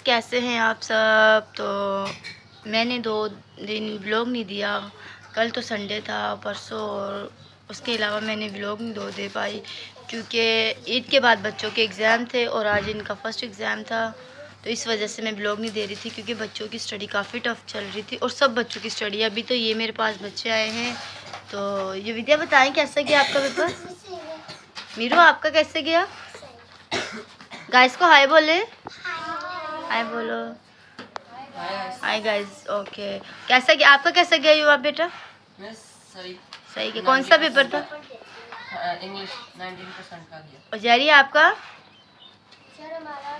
कैसे हैं आप सब। तो मैंने 2 दिन व्लॉग नहीं दिया। कल तो संडे था, परसों, और उसके अलावा मैंने व्लॉग नहीं दे पाई क्योंकि ईद के बाद बच्चों के एग्ज़ाम थे और आज इनका फर्स्ट एग्ज़ाम था। तो इस वजह से मैं व्लॉग नहीं दे रही थी क्योंकि बच्चों की स्टडी काफ़ी टफ चल रही थी और सब बच्चों की स्टडी। अभी तो ये मेरे पास बच्चे आए हैं। तो ये विद्या बताएं कैसा गया आपका पेपर। मीरू आपका कैसे गया। गाइस को हाय बोले, हाय बोलो, हाय गाइस। ओके, कैसा गया आपका, कैसा गया युवा बेटा। सही गया। कौन सा पेपर था। इंग्लिश 19% का गया। और जैरी आपका। सर हमारा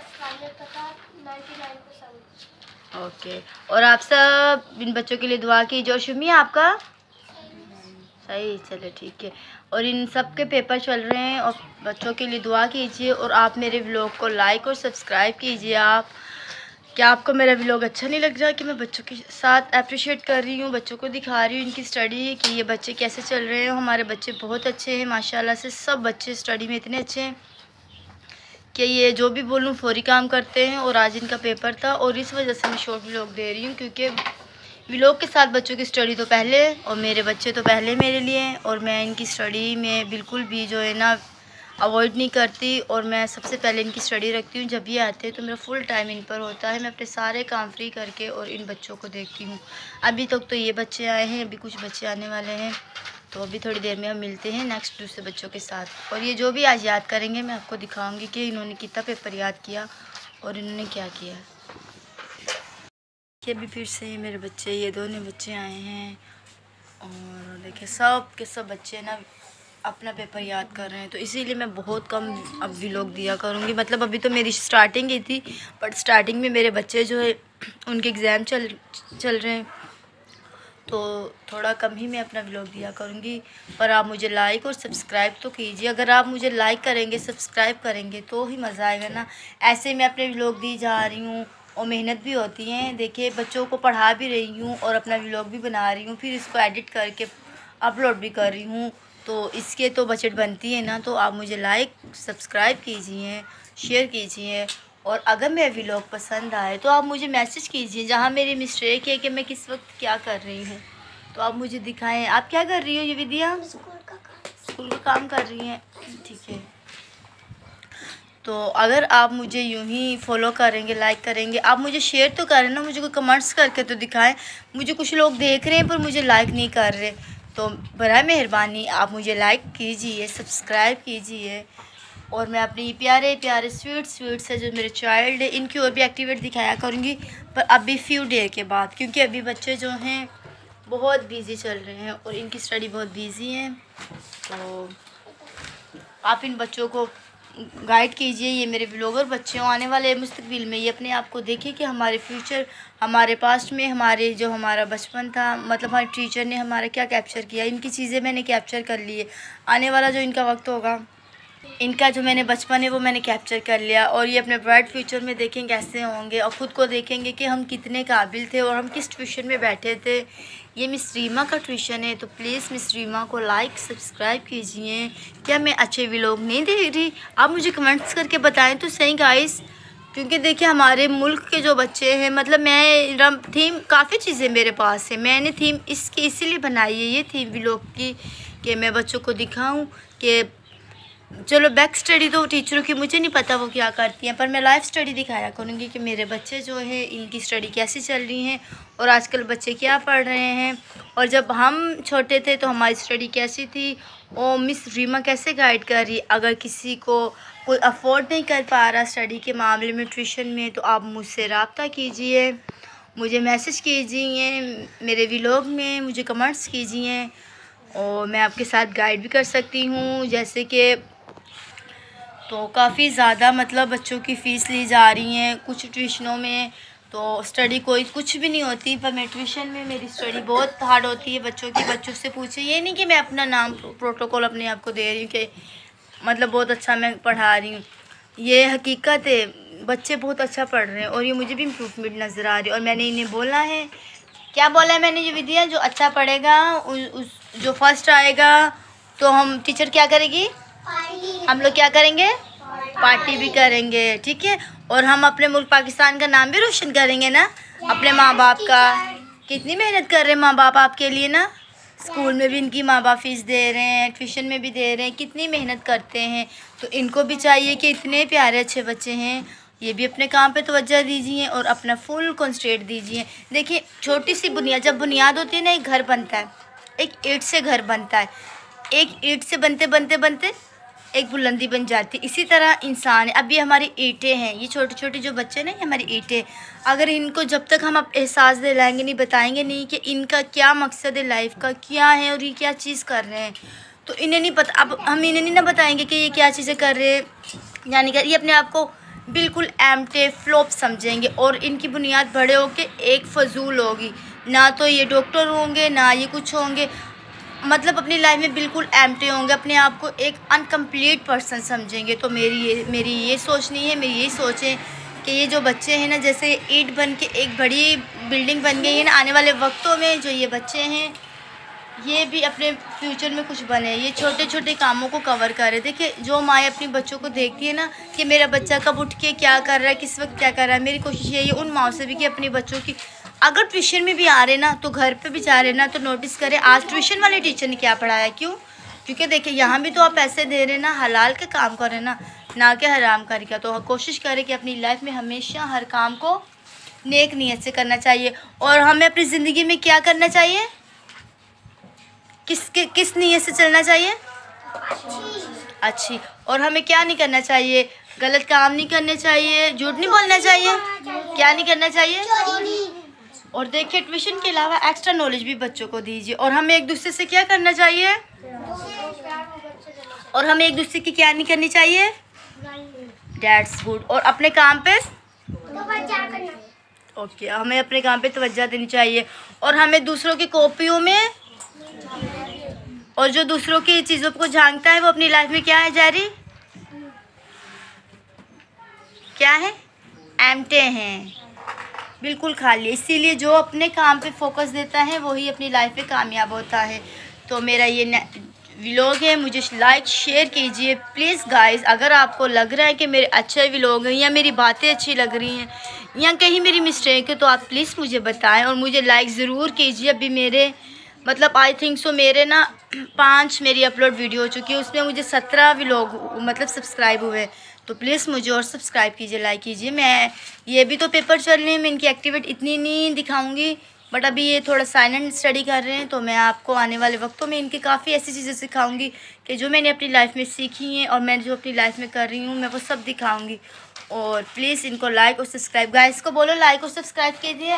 का था 99%। ओके, और आप सब इन बच्चों के लिए दुआ कीजिए। और शुमी आपका सही, चले ठीक है। और इन सब के पेपर चल रहे हैं और बच्चों के लिए दुआ कीजिए और आप मेरे व्लॉग को लाइक और सब्सक्राइब कीजिए। आप क्या आपको मेरा व्लॉग अच्छा नहीं लग रहा कि मैं बच्चों के साथ अप्रिशिएट कर रही हूँ, बच्चों को दिखा रही हूँ इनकी स्टडी कि ये बच्चे कैसे चल रहे हैं। हमारे बच्चे बहुत अच्छे हैं माशाल्लाह से, सब बच्चे स्टडी में इतने अच्छे हैं कि ये जो भी बोलूँ फौरी काम करते हैं। और आज इनका पेपर था और इस वजह से मैं शॉर्ट व्लॉग दे रही हूँ क्योंकि व्लॉग के साथ बच्चों की स्टडी तो पहले और मेरे बच्चे तो पहले मेरे लिए। और मैं इनकी स्टडी में बिल्कुल भी जो है ना अवॉइड नहीं करती और मैं सबसे पहले इनकी स्टडी रखती हूँ। जब ये आते हैं तो मेरा फुल टाइम इन पर होता है। मैं अपने सारे काम फ्री करके और इन बच्चों को देखती हूँ। अभी तक तो ये बच्चे आए हैं, अभी कुछ बच्चे आने वाले हैं। तो अभी थोड़ी देर में हम मिलते हैं नेक्स्ट दूसरे बच्चों के साथ। और ये जो भी आज याद करेंगे मैं आपको दिखाऊँगी कि इन्होंने कितना पेपर याद किया और इन्होंने क्या किया। ये भी फिर से मेरे बच्चे, ये दोनों बच्चे आए हैं और देखिए सब के सब बच्चे ना अपना पेपर याद कर रहे हैं। तो इसीलिए मैं बहुत कम अब व्लॉग दिया करूँगी। मतलब अभी तो मेरी स्टार्टिंग ही थी, बट स्टार्टिंग में मेरे बच्चे जो है उनके एग्ज़ाम चल रहे हैं तो थोड़ा कम ही मैं अपना व्लॉग दिया करूँगी। पर आप मुझे लाइक और सब्सक्राइब तो कीजिए। अगर आप मुझे लाइक करेंगे, सब्सक्राइब करेंगे तो ही मज़ा आएगा ना। ऐसे मैं अपने व्लॉग दी जा रही हूँ और मेहनत भी होती है। देखिए बच्चों को पढ़ा भी रही हूँ और अपना व्लॉग भी बना रही हूँ, फिर इसको एडिट करके अपलोड भी कर रही हूँ। तो इसके तो बजट बनती है ना। तो आप मुझे लाइक सब्सक्राइब कीजिए, शेयर कीजिए। और अगर मेरा व्लॉग पसंद आए तो आप मुझे मैसेज कीजिए जहाँ मेरी मिस्टेक है कि मैं किस वक्त क्या कर रही हूँ तो आप मुझे दिखाएं। आप क्या कर रही हो ये विद्या। स्कूल का काम कर रही हैं, ठीक है। तो अगर आप मुझे यूं ही फॉलो करेंगे, लाइक करेंगे, आप मुझे शेयर तो करें ना, मुझे कोई कमेंट्स करके तो दिखाएं। मुझे कुछ लोग देख रहे हैं पर मुझे लाइक नहीं कर रहे। तो बराए मेहरबानी आप मुझे लाइक कीजिए, सब्सक्राइब कीजिए। और मैं अपनी प्यारे प्यारे स्वीट से जो मेरे चाइल्ड है इनकी और भी एक्टिविटी दिखाया करूँगी, पर अभी फ्यू डेयर के बाद, क्योंकि अभी बच्चे जो हैं बहुत बिज़ी चल रहे हैं और इनकी स्टडी बहुत बिज़ी है। तो आप इन बच्चों को गाइड कीजिए। ये मेरे व्लॉगर बच्चे आने वाले मुस्तकबिल में ये अपने आप को देखें कि हमारे फ्यूचर, हमारे पास्ट में हमारे जो हमारा बचपन था, मतलब हमारे टीचर ने हमारा क्या कैप्चर किया, इनकी चीज़ें मैंने कैप्चर कर ली है। आने वाला जो इनका वक्त होगा, इनका जो मैंने बचपन है वो मैंने कैप्चर कर लिया और ये अपने ब्राइट फ्यूचर में देखें कैसे होंगे और ख़ुद को देखेंगे कि हम कितने काबिल थे और हम किस ट्यूशन में बैठे थे। ये मिस रीमा का ट्यूशन है, तो प्लीज़ मिस रीमा को लाइक सब्सक्राइब कीजिए। क्या मैं अच्छे व्लॉग नहीं दे रही, आप मुझे कमेंट्स करके बताएं तो सही गाइस। क्योंकि देखिए हमारे मुल्क के जो बच्चे हैं, मतलब मैं थीम काफ़ी चीज़ें मेरे पास है, मैंने थीम इसकी इसीलिए बनाई है ये थीम व्लॉग की कि मैं बच्चों को दिखाऊँ कि चलो बैक स्टडी तो टीचरों की मुझे नहीं पता वो क्या करती हैं, पर मैं लाइव स्टडी दिखाया करूँगी कि मेरे बच्चे जो है इनकी स्टडी कैसी चल रही हैं और आजकल बच्चे क्या पढ़ रहे हैं और जब हम छोटे थे तो हमारी स्टडी कैसी थी और मिस रीमा कैसे गाइड कर रही। अगर किसी को कोई अफोर्ड नहीं कर पा रहा स्टडी के मामले में ट्यूशन में तो आप मुझसे रब्ता कीजिए, मुझे मैसेज कीजिए, मेरे व्लॉग में मुझे कमेंट्स कीजिए और मैं आपके साथ गाइड भी कर सकती हूँ। जैसे कि तो काफ़ी ज़्यादा मतलब बच्चों की फ़ीस ली जा रही हैं कुछ ट्यूशनों में, तो स्टडी कोई कुछ भी नहीं होती, पर मैं ट्यूशन में मेरी स्टडी बहुत हार्ड होती है बच्चों की। बच्चों से पूछे, ये नहीं कि मैं अपना नाम प्रोटोकॉल अपने आप को दे रही हूँ कि मतलब बहुत अच्छा मैं पढ़ा रही हूँ, ये हकीकत है। बच्चे बहुत अच्छा पढ़ रहे हैं और ये मुझे भी इम्प्रूवमेंट नज़र आ रही है। और मैंने इन्हें बोला है, क्या बोला है मैंने, ये विद्या जो अच्छा पढ़ेगा जो फर्स्ट आएगा तो हम टीचर क्या करेगी, हम लोग क्या करेंगे, पार्टी भी करेंगे, ठीक है। और हम अपने मुल्क पाकिस्तान का नाम भी रोशन करेंगे ना, अपने माँ बाप का। कितनी मेहनत कर रहे हैं माँ बाप आपके लिए ना, स्कूल में भी इनकी माँ बाप फीस दे रहे हैं, ट्यूशन में भी दे रहे हैं, कितनी मेहनत करते हैं। तो इनको भी चाहिए कि इतने प्यारे अच्छे बच्चे हैं, ये भी अपने काम पे तवज्जो दीजिए और अपना फुल कंसंट्रेट दीजिए। देखिए छोटी सी बुनियाद, जब बुनियाद होती है ना, एक घर बनता है, एक ईंट से घर बनता है, एक ईंट से बनते बनते बनते एक बुलंदी बन जाती है। इसी तरह इंसान है। अब ये हमारी ईंटें हैं, ये छोटे छोटे जो बच्चे ना, ये हमारी ईंटें। अगर इनको जब तक हम एहसास दिलाएंगे नहीं, बताएंगे नहीं कि इनका क्या मकसद है लाइफ का, क्या है और ये क्या चीज़ कर रहे हैं, तो इन्हें नहीं पता। अब हम इन्हें नहीं ना बताएंगे कि ये क्या चीज़ें कर रहे हैं, यानी कि ये अपने आप को बिल्कुल एम्प्टी फ्लॉप समझेंगे और इनकी बुनियाद बड़े होके एक फजूल होगी। ना तो ये डॉक्टर होंगे, ना ये कुछ होंगे, मतलब अपनी लाइफ में बिल्कुल एम्प्टी होंगे, अपने आप को एक अनकम्प्लीट पर्सन समझेंगे। तो मेरी ये सोच नहीं है, मेरी यही सोच है कि ये जो बच्चे हैं ना, जैसे ईंट बन के एक बड़ी बिल्डिंग बन गई है ना, आने वाले वक्तों में जो ये बच्चे हैं ये भी अपने फ्यूचर में कुछ बने। ये छोटे छोटे कामों को कवर कर रहे। देखिए जो माएँ अपनी बच्चों को देखती है ना कि मेरा बच्चा कब उठ के क्या कर रहा है, किस वक्त क्या कर रहा है, मेरी कोशिश यही है उन माओं से भी कि अपने बच्चों की, अगर ट्यूशन में भी आ रहे ना तो घर पे भी जा रहे ना तो नोटिस करें आज ट्यूशन वाले टीचर ने क्या पढ़ाया। क्यों? क्योंकि देखिए यहाँ भी तो आप पैसे दे रहे ना, हलाल के काम कर रहे ना कि हराम कर का। तो कोशिश करें कि अपनी लाइफ में हमेशा हर काम को नेक नीयत से करना चाहिए। और हमें अपनी ज़िंदगी में क्या करना चाहिए, किस नीयत से चलना चाहिए, अच्छी। और हमें क्या नहीं करना चाहिए, गलत काम नहीं करने चाहिए, झूठ नहीं बोलना चाहिए, क्या नहीं करना चाहिए। और देखिए ट्यूशन के अलावा एक्स्ट्रा नॉलेज भी बच्चों को दीजिए। और हमें एक दूसरे से क्या करना चाहिए, और हमें एक दूसरे की क्या नहीं करनी चाहिए, दैट्स गुड। और अपने काम पे ओके, हमें अपने काम पे तवज्जो देनी चाहिए। और हमें दूसरों की कॉपियों में, और जो दूसरों की चीज़ों को झांकता है वो अपनी लाइफ में क्या है जारी, क्या है, एम्प्टी हैं, बिल्कुल खाली। इसीलिए जो अपने काम पे फोकस देता है वही अपनी लाइफ में कामयाब होता है। तो मेरा ये व्लॉग है, मुझे लाइक शेयर कीजिए प्लीज़ गाइस। अगर आपको लग रहा है कि मेरे अच्छे व्लॉग हैं या मेरी बातें अच्छी लग रही हैं या कहीं मेरी मिस्टेक है तो आप प्लीज़ मुझे बताएं और मुझे लाइक ज़रूर कीजिए। अभी मेरे मतलब आई थिंक सो मेरे ना 5 मेरी अपलोड वीडियो हो चुकी है, उसमें मुझे 17 व्लॉग मतलब सब्सक्राइब हुए। तो प्लीज़ मुझे और सब्सक्राइब कीजिए, लाइक कीजिए। मैं ये भी तो पेपर चल रहे हैं, मैं इनकी एक्टिविटी इतनी नहीं दिखाऊंगी, बट अभी ये थोड़ा साइलेंट स्टडी कर रहे हैं तो मैं आपको आने वाले वक्तों में इनकी काफ़ी ऐसी चीज़ें सिखाऊंगी कि जो मैंने अपनी लाइफ में सीखी हैं और मैं जो अपनी लाइफ में कर रही हूँ मैं वो सब दिखाऊंगी। और प्लीज़ इनको लाइक और सब्सक्राइब, गाइस को बोलो लाइक और सब्सक्राइब कीजिए,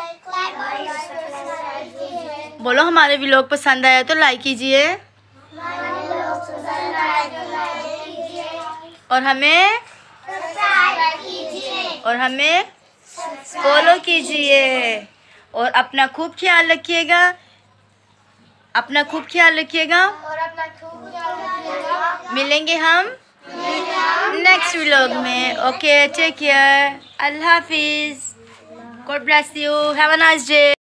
बोलो हमारे व्लॉग पसंद आया तो लाइक कीजिए और हमें फॉलो कीजिए। और अपना खूब ख्याल रखिएगा, अपना खूब ख्याल रखिएगा। मिलेंगे हम नेक्स्ट व्लॉग में। ओके, टेक केयर, अल्लाह हाफिज़, God bless you, have a nice day.